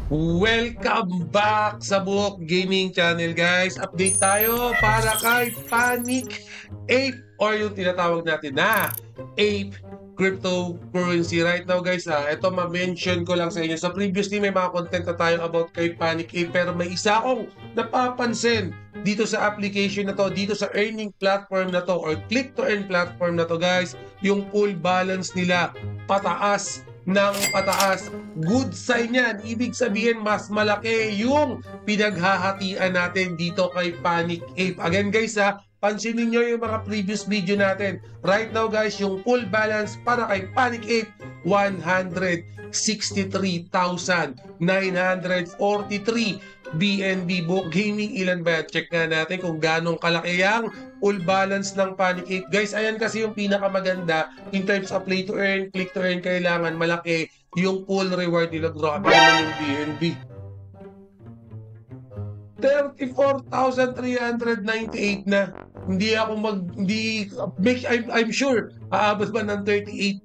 Welcome back sa Buhok Gaming Channel, guys. Update tayo para kay Panic Ape or yung tinatawag natin na Ape cryptocurrency. Right now, guys, ito ma-mention ko lang sa inyo. So previously may mga content na tayo about kay Panic Ape, pero may isa akong napapansin dito sa application na to, dito sa earning platform na to or click to earn platform na to, guys. Yung pool balance nila pataas ng pataas. Good sign yan. Ibig sabihin, mas malaki yung pinaghahatian natin dito kay Panic Ape. Again, guys, pansinin nyo yung mga previous video natin. Right now, guys, yung full balance para kay Panic Ape, 163,943 BNB Book Gaming. Ilan ba yan? Check nga natin kung ganong kalaki ang full balance ng Panic Ape. Guys, ayan kasi yung pinakamaganda in terms of play to earn, click to earn, kailangan malaki yung full reward nila. Grabe naman yung BNB. 34,398 na. I'm sure aabot ba ng 38,000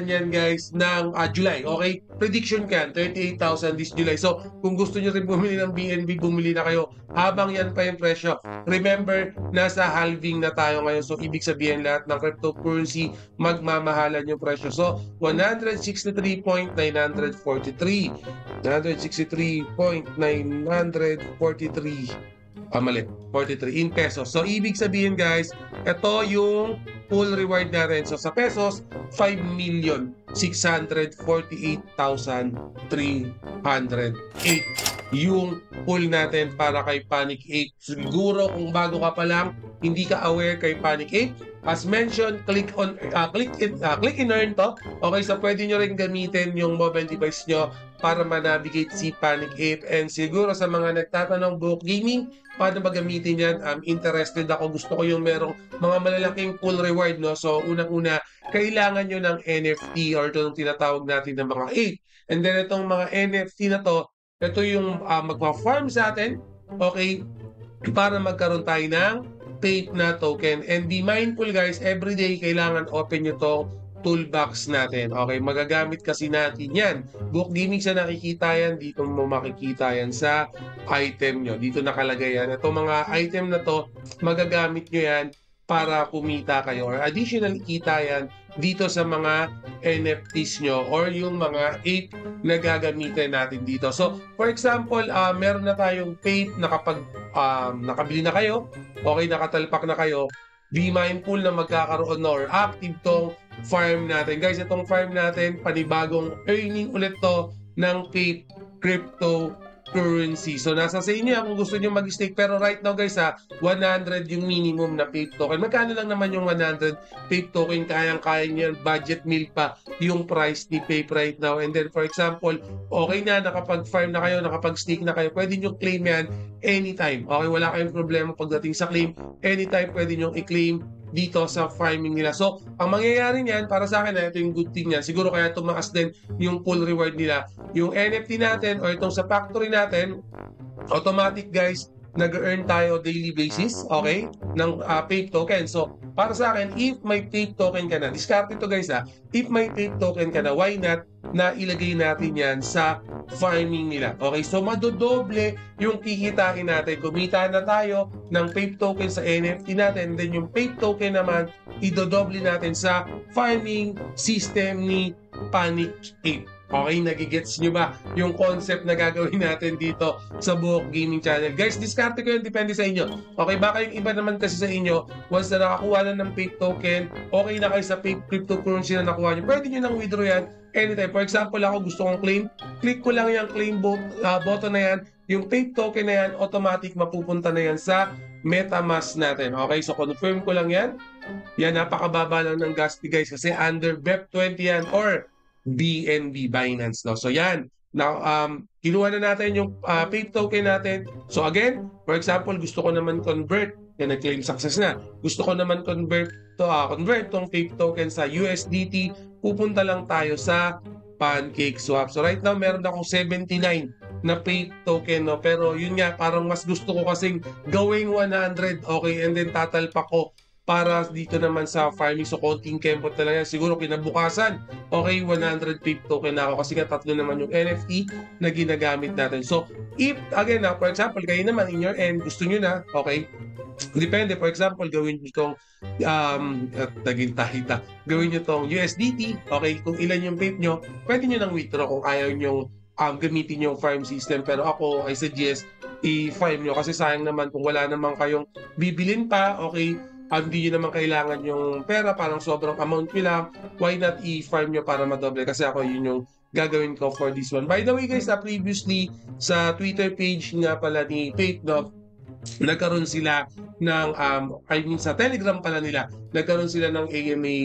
yan, guys, ng July. Okay? Prediction ka, 38,000 this July. So, kung gusto nyo rin bumili ng BNB, bumili na kayo habang yan pa yung presyo. Remember, nasa halving na tayo ngayon. So, ibig sabihin lahat ng cryptocurrency, magmamahalan yung presyo. So, 163,943. 163,943. Mali, 43 in pesos. So, ibig sabihin, guys, ito yung full reward natin. So, sa pesos, 5,648,308 yung full natin para kay Panic Ape. Siguro kung bago ka pa lang, hindi ka aware kay Panic Ape, as mentioned, click in earn to. Okay, so pwede nyo rin gamitin yung mobile device nyo para ma-navigate si Panic Ape. And siguro sa mga nagtatanong, Buhok Gaming, paano ba gamitin yan? Interested ako. Gusto ko yung merong mga malalaking full reward, no? So, unang-una, kailangan nyo ng NFT or ito yung tinatawag natin ng mga ape. And then, itong mga NFT na to, ito yung magpa-farm sa atin, okay, para magkaroon tayo ng Ape na token. And be mindful, guys, everyday kailangan open nyo to toolbox natin. Okay, magagamit kasi natin yan. Buhok Gaming sa nakikita yan, dito mo makikita yan sa item nyo. Dito nakalagay yan. Itong mga item na to, magagamit nyo yan para kumita kayo or additional kita yan dito sa mga NFTs nyo or yung mga ape na gagamitin natin dito. So, for example, meron na tayong ape na kapag nakabili na kayo, okay, nakatalpak na kayo, be mindful na magkakaroon na or active tong farm natin. Guys, itong farm natin, panibagong earning ulit to ng Ape cryptocurrency. So, nasa sa inyo kung gusto nyo mag-stake. Pero right now, guys, 100 yung minimum na Ape token. Magkano lang naman yung 100 Ape token? Kayang-kaya nyo, budget meal pa yung price ni Ape right now. And then, for example, okay na, nakapag-farm na kayo, nakapag-stake na kayo, pwede nyo claim yan anytime. Okay, wala kayong problema pagdating sa claim. Anytime, pwede nyo i-claim dito sa farming nila. So, ang mangyayari niyan, para sa akin, ito yung good thing niyan. Siguro kaya tumaas din yung full reward nila. Yung NFT natin, or itong sa factory natin, automatic, guys, nag-earn tayo daily basis, okay, ng Ape token. So, para sa akin, if may Ape token ka na, discard ito, guys, if may Ape token ka na, why not na ilagay natin yan sa farming nila. Okay, so madodoble yung kikitain natin. Kumita na tayo ng Ape token sa NFT natin, then yung Ape token naman, idodoble natin sa farming system ni Panic Ape. Okay, nagigets nyo ba yung concept na gagawin natin dito sa Buhok Gaming Channel? Guys, diskarte ko yun, depende sa inyo. Okay, baka yung iba naman kasi sa inyo, once na nakakuha na ng Ape token, okay na kayo sa Ape cryptocurrency na nakuha nyo, pwede nyo nang withdraw yan anytime. For example, ako gusto kong claim, click ko lang yung claim button na yan, yung Ape token na yan, automatic mapupunta na yan sa MetaMask natin. Okay, so confirm ko lang yan. Yan, napakababa lang ng gas fee, guys, kasi under BEP20 yan or BNB Binance, no? So yan, now kinuha na natin yung Ape token natin. So again, for example, gusto ko naman convert, yan, nag-claim success na. Gusto ko naman convert tong Ape token sa USDT, pupunta lang tayo sa PancakeSwap. So right now, meron akong 79 na Ape token, no? Pero yun nga, parang mas gusto ko kasing gawing 100, okay, and then tatalpak ko para dito naman sa farming. So, konting kempot talaga. Siguro kinabukasan, okay, 100 PAPE token na ako kasi nga tatlo naman yung NFT na ginagamit natin. So, if, again, for example, kayo naman in your end, gusto nyo na, okay, depende. For example, gawin nyo itong gawin nyo itong USDT, okay, kung ilan yung PAPE nyo, pwede nyo nang withdraw kung ayaw nyo gamitin yung farm system. Pero ako, I suggest i-farm nyo kasi sayang naman kung wala naman kayong bibilin pa, okay, hindi nyo naman kailangan yung pera, parang sobrang amount nyo lang, why not i-farm nyo para madoble? Kasi ako yun yung gagawin ko for this one. By the way guys, previously sa Twitter page nga pala ni Pape, no, nagkaroon sila ng sa Telegram pala nila, nagkaroon sila ng AMA.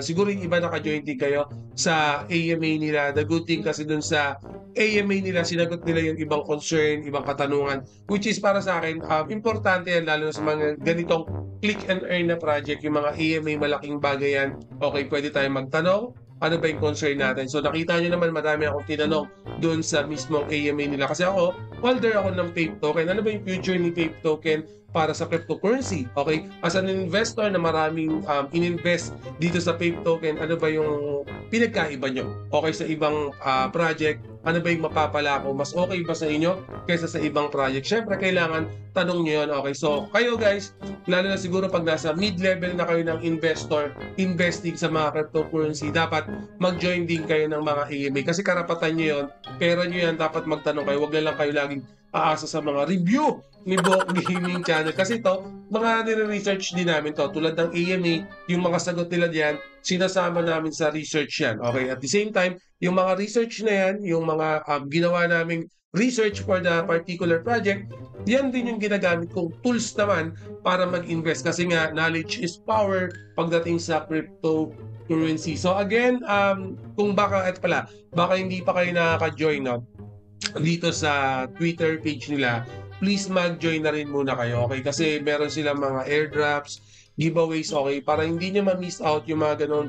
Siguro yung iba naka-join din kayo sa AMA nila. The good thing kasi dun sa AMA nila, sinagot nila yung ibang concern, ibang katanungan, which is para sa akin, importante yan, lalo sa mga ganitong click and earn na project, yung mga AMA, malaking bagay yan. Okay, pwede tayong magtanong, ano ba yung concern natin? So nakita nyo naman, marami akong tinanong doon sa mismong AMA nila. Kasi ako, holder ako ng PAPE token. Ano ba yung future ni PAPE token para sa cryptocurrency? Okay? As an investor na maraming ininvest dito sa PAPE token, ano ba yung pinagkaiba nyo? Okay sa ibang project, ano ba yung mapapala ko? Mas okay ba sa inyo kaysa sa ibang project? Syempre, kailangan tanong nyo yun. Okay, so kayo guys, lalo na siguro pag nasa mid-level na kayo ng investor, investing sa mga cryptocurrency, dapat mag-join din kayo ng mga AMA. Kasi karapatan nyo yun, pera nyo yan, dapat magtanong kayo. Huwag na lang kayo laging aasa sa mga review ni Bok Gaming Channel. Kasi ito, mga nire-research din namin to. Tulad ng AMA, yung mga sagot nila diyan, sinasama namin sa research yan. Okay, at the same time, yung mga research na yan, yung mga ginawa naming research for the particular project, yan din yung ginagamit kong tools naman para mag-invest. Kasi nga, knowledge is power pagdating sa cryptocurrency. So again, kung baka hindi pa kayo nakaka-join dito sa Twitter page nila, please mag-join na rin muna kayo, okay? Kasi meron silang mga airdrops, giveaways, okay? Para hindi nyo ma-miss out yung mga ganun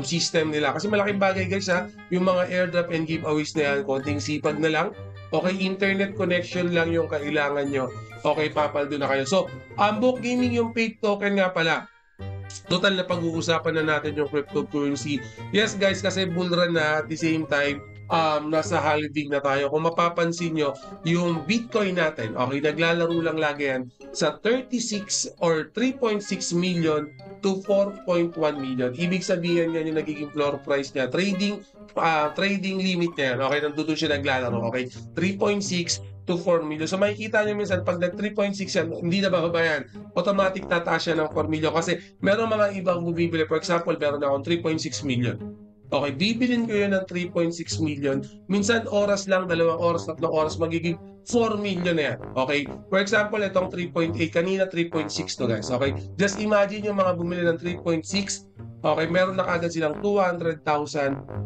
system nila. Kasi malaking bagay guys yung mga airdrop and giveaways na yan, konting sipag na lang. Okay, internet connection lang yung kailangan nyo. Okay, papaldo na kayo. So, Bok Gaming yung PAPE token nga pala. Total na pag-uusapan na natin yung cryptocurrency. Yes guys, kasi bull run na at the same time, nasa halving na tayo. Kung mapapansin nyo, yung Bitcoin natin, okay, naglalaro lang lagi yan sa 36 or 3.6 million to 4.1 million. Ibig sabihin yan yung nagiging floor price niya. Trading limit niya yan. Okay, nandun siya naglalaro. Okay, 3.6 to 4 million. So makikita nyo minsan, pag nag 3.6 yan, hindi na bababa yan. Automatic tataas siya ng 4 million. Kasi meron mga ibang bumibili. For example, meron akong 3.6 million. Okay, bibilin ko yun ng 3.6 million. Minsan oras lang, 2 oras, 3 oras, magiging 4 million na yan. Okay? For example, itong 3.8, kanina 3.6 to guys. Okay? Just imagine yung mga bumili ng 3.6. Okay, meron na kagad silang 200,000,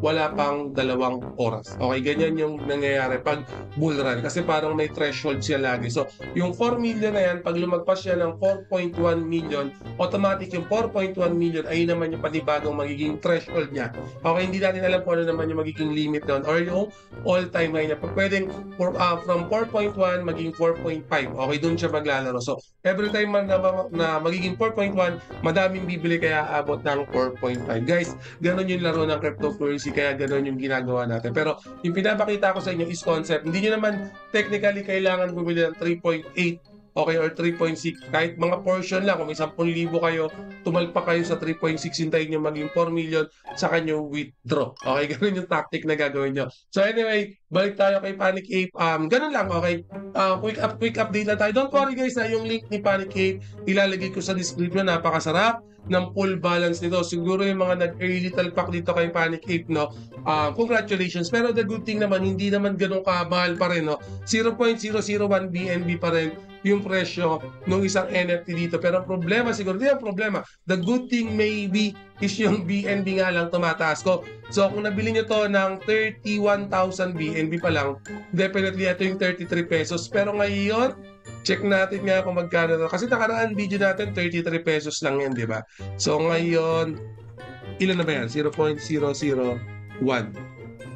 wala pang 2 oras. Okay, ganyan yung nangyayari pag bull run. Kasi parang may threshold siya lagi. So, yung 4 million na yan, pag lumagpas siya ng 4.1 million, automatic yung 4.1 million ay naman yung panibagong magiging threshold niya. Okay, hindi natin alam kung ano naman yung magiging limit doon or yung all-time high niya. Pwedeng from 4.1 maging 4.5. Okay, doon siya maglalaro. So, every time na magiging 4.1, madaming bibili kaya abot ng 4.5. Guys, ganun yung laro ng cryptocurrency, kaya ganun yung ginagawa natin. Pero yung pinapakita ko sa inyo is concept. Hindi nyo naman technically kailangan bumili ng 3.8 okay, or 3.6, kahit mga portion lang, kung may 10,000 kayo, tumalpak kayo sa 3.6, hintayin nyo maging 4 million, sa kanyo withdraw. Okay, ganun yung tactic na gagawin nyo. So anyway, balik tayo kay Panic Ape. Ganun lang, okay? Quick update na tayo. Don't worry guys, yung link ni Panic Ape, ilalagay ko sa description. Napakasarap ng full balance nito. Siguro yung mga nag-early talpak dito kay Panic Ape, no? Congratulations. Pero the good thing naman, hindi naman ganun kamahal pa rin, no? 0.001 BNB pa rin yung presyo ng isang NFT dito. Pero ang problema siguro, hindi ang problema. The good thing maybe is yung BNB nga lang tumataas ko. So kung nabili nyo to ng 31,000 BNB pa lang, definitely ito yung 33 pesos. Pero ngayon, check natin nga kung magkano to. Kasi nakaraan video natin, 33 pesos lang yan, di ba? So ngayon, ilan na ba yan? 0.001.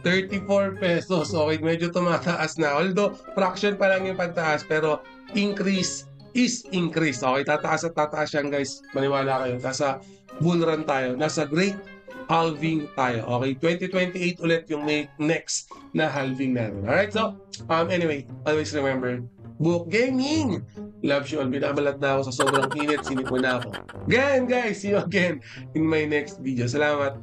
34 pesos. Okay, medyo tumataas na. Although, fraction pa lang yung pagtaas, pero increase is increased. Okay, tataas at tataas yan guys. Maniwala kayo. Nasa bull run tayo. Nasa great halving tayo. Okay, 2028 ulit yung next na halving natin. Alright, so anyway, always remember, Book Gaming loves you all. Binabalat na ako sa sobrang init. Sinip mo na ako. Again guys, see you again in my next video. Salamat.